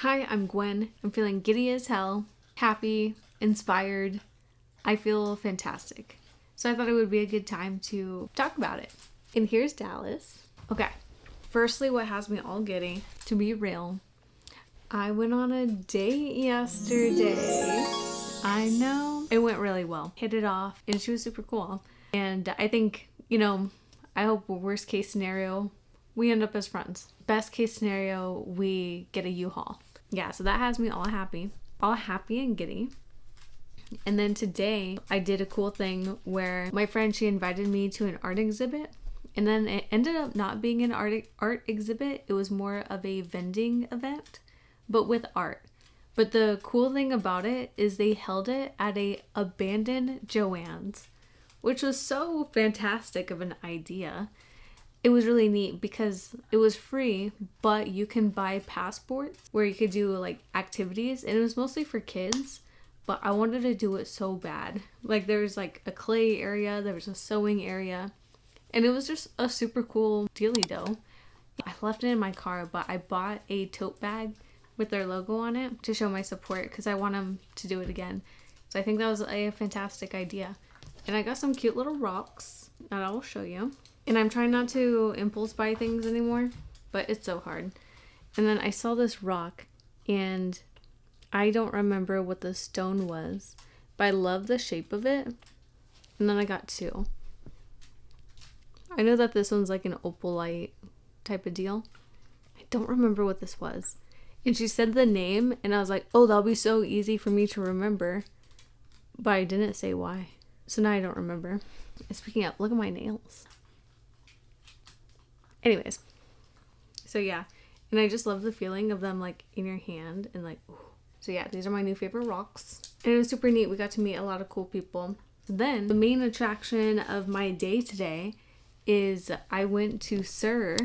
Hi, I'm Gwen. I'm feeling giddy as hell, happy, inspired. I feel fantastic. So I thought it would be a good time to talk about it. And here's Dallas. Okay, firstly, what has me all giddy, to be real, I went on a date yesterday. I know. It went really well. Hit it off, and she was super cool. And I think, I hope worst case scenario, we end up as friends. Best case scenario, we get a U-Haul. Yeah, so that has me all happy and giddy. And then today I did a cool thing where my friend, she invited me to an art exhibit, and then it ended up not being an art exhibit. It was more of a vending event, but with art. But the cool thing about it is they held it at a abandoned Joann's, which was so fantastic of an idea. It was really neat because it was free, but you can buy passports where you could do like activities, and it was mostly for kids, but I wanted to do it so bad. Like there was like a clay area, there was a sewing area, and it was just a super cool dealy-do. I left it in my car, but I bought a tote bag with their logo on it to show my support because I want them to do it again. So I think that was a fantastic idea. And I got some cute little rocks that I will show you. And I'm trying not to impulse buy things anymore, but it's so hard. And then I saw this rock, and I don't remember what the stone was, but I love the shape of it. And then I got two. I know that this one's like an opalite type of deal. I don't remember what this was. And she said the name, and I was like, oh, that'll be so easy for me to remember. But I didn't say why. So now I don't remember. And speaking of, look at my nails. Anyways, so yeah, and I just love the feeling of them like in your hand and like, ooh. So yeah, these are my new favorite rocks, and it was super neat. We got to meet a lot of cool people. Then the main attraction of my day today is I went to Sir,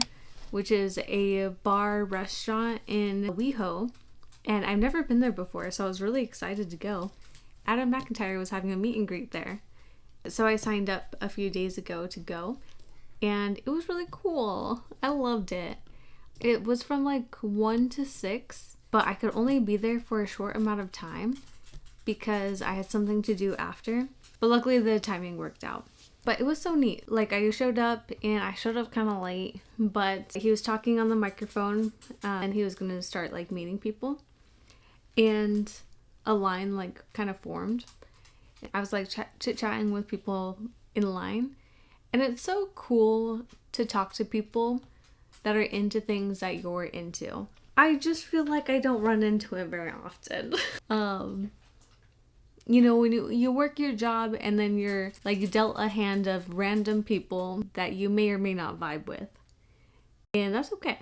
which is a bar restaurant in WeHo, and I've never been there before, so I was really excited to go. Adam McIntyre was having a meet and greet there, so I signed up a few days ago to go. And it was really cool. I loved it. It was from like 1 to 6, but I could only be there for a short amount of time because I had something to do after. But luckily the timing worked out. But it was so neat. Like I showed up, and I showed up kind of late, but he was talking on the microphone and he was going to start like meeting people. And a line like kind of formed. I was like chit-chatting with people in line. And it's so cool to talk to people that are into things that you're into. I just feel like I don't run into it very often. When you work your job and then you're like dealt a hand of random people that you may or may not vibe with. And that's okay.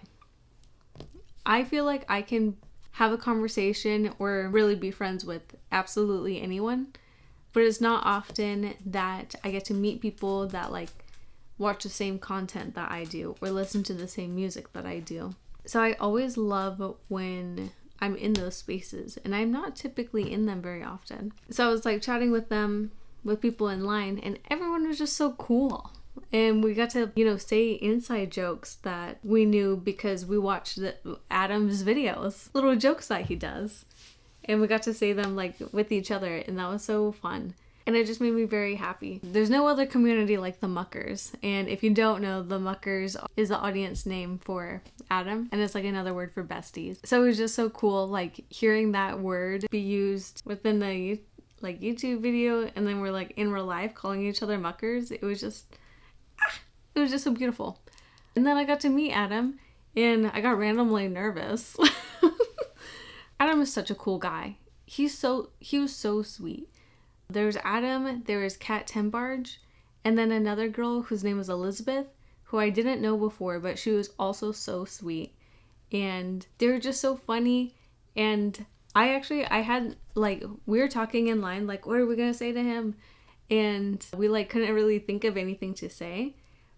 I feel like I can have a conversation or really be friends with absolutely anyone. But it's not often that I get to meet people that like watch the same content that I do or listen to the same music that I do. So I always love when I'm in those spaces, and I'm not typically in them very often. So I was like chatting with them, with people in line, and everyone was just so cool. And we got to, say inside jokes that we knew because we watched Adam's videos, little jokes that he does. And we got to say them like with each other, and that was so fun. And it just made me very happy. There's no other community like the Muckers. And if you don't know, the Muckers is the audience name for Adam, and it's like another word for besties. So it was just so cool, like hearing that word be used within the like YouTube video, and then we're like in real life calling each other Muckers. It was just so beautiful. And then I got to meet Adam, and I got randomly nervous. Adam is such a cool guy. He was so sweet. There's Adam, there was Kat Tembarge, and then another girl whose name was Elizabeth, who I didn't know before, but she was also so sweet. And they were just so funny. And I had, like, we were talking in line, like, what are we going to say to him? And we, like, couldn't really think of anything to say.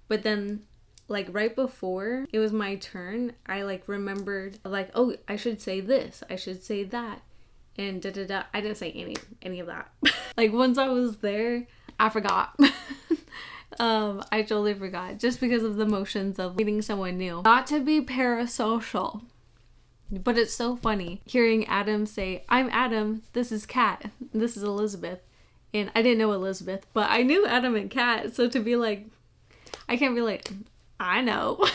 But then, like, right before it was my turn, I, like, remembered, like, oh, I should say this, I should say that. And da-da-da. I didn't say any of that. Like, once I was there, I forgot. I totally forgot. Just because of the motions of meeting someone new. Not to be parasocial. But it's so funny hearing Adam say, I'm Adam, this is Kat, this is Elizabeth. And I didn't know Elizabeth, but I knew Adam and Kat. So to be like, I can't be like, I know.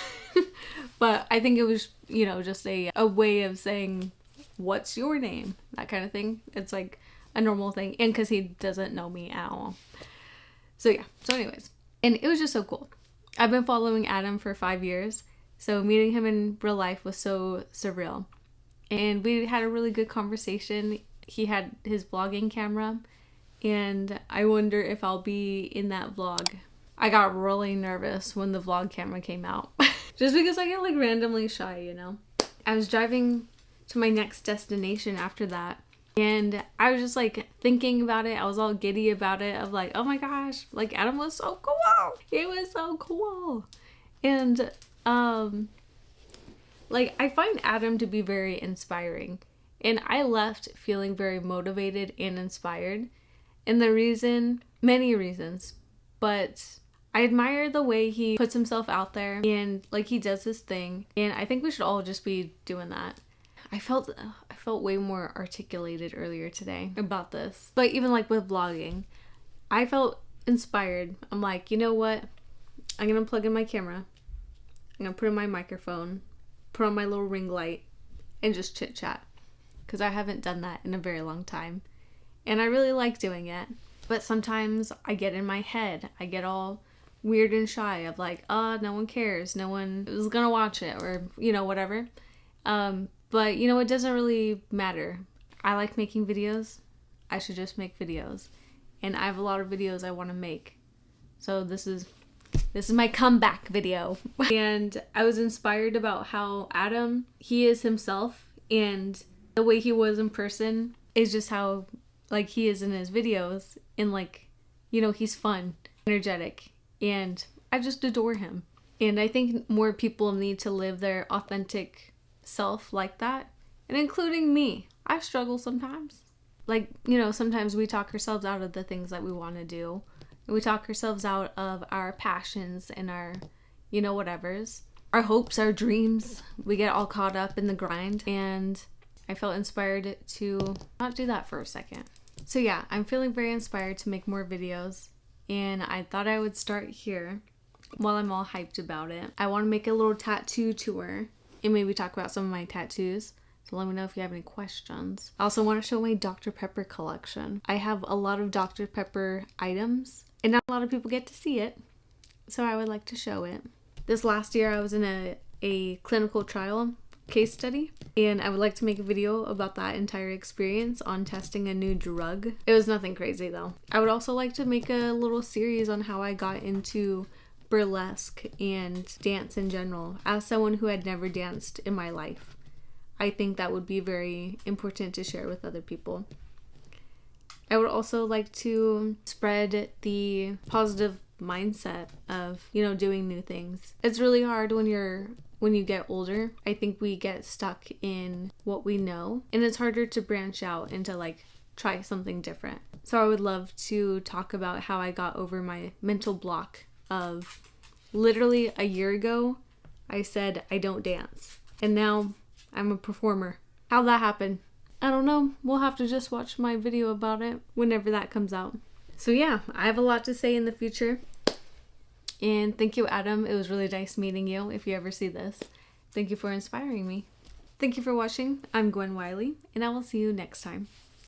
But I think it was, you know, just a way of saying, what's your name? That kind of thing. It's like a normal thing. And because he doesn't know me at all. So yeah. So anyways. And it was just so cool. I've been following Adam for 5 years. So meeting him in real life was so surreal. And we had a really good conversation. He had his vlogging camera. And I wonder if I'll be in that vlog. I got really nervous when the vlog camera came out. Just because I get like randomly shy, you know. I was driving to my next destination after that. And I was just like thinking about it. I was all giddy about it. Of like, oh my gosh, like Adam was so cool. It was so cool. And like I find Adam to be very inspiring. And I left feeling very motivated and inspired. And the reason, many reasons, but I admire the way he puts himself out there and like he does his thing. And I think we should all just be doing that. I felt way more articulated earlier today about this. But even like with vlogging, I felt inspired. I'm like, you know what? I'm going to plug in my camera. I'm going to put in my microphone, put on my little ring light, and just chit chat. Because I haven't done that in a very long time. And I really like doing it. But sometimes I get in my head. I get all weird and shy of like, no one cares. No one is going to watch it or, you know, whatever. But, you know, it doesn't really matter. I like making videos. I should just make videos. And I have a lot of videos I want to make. So this is my comeback video. And I was inspired about how Adam, he is himself. And the way he was in person is just how, like, he is in his videos. And, like, you know, he's fun, energetic. And I just adore him. And I think more people need to live their authentic self like that, and including me. I struggle sometimes. Like, you know, sometimes we talk ourselves out of the things that we want to do. And we talk ourselves out of our passions and our, you know, whatevers. Our hopes, our dreams. We get all caught up in the grind. And I felt inspired to not do that for a second. So yeah, I'm feeling very inspired to make more videos. And I thought I would start here while I'm all hyped about it. I want to make a little tattoo tour and maybe talk about some of my tattoos. So let me know if you have any questions. I also want to show my Dr. Pepper collection. I have a lot of Dr. Pepper items and not a lot of people get to see it. So I would like to show it. This last year I was in a clinical trial case study and I would like to make a video about that entire experience on testing a new drug. It was nothing crazy though. I would also like to make a little series on how I got into burlesque and dance in general as someone who had never danced in my life. I think that would be very important to share with other people. I would also like to spread the positive mindset of, you know, doing new things. It's really hard when you get older. I think we get stuck in what we know and it's harder to branch out and to like try something different. So I would love to talk about how I got over my mental block of literally a year ago, I said I don't dance. And now I'm a performer. How'd that happen? I don't know. We'll have to just watch my video about it whenever that comes out. So yeah, I have a lot to say in the future. And thank you, Adam. It was really nice meeting you if you ever see this. Thank you for inspiring me. Thank you for watching. I'm Gwen Wiley, and I will see you next time.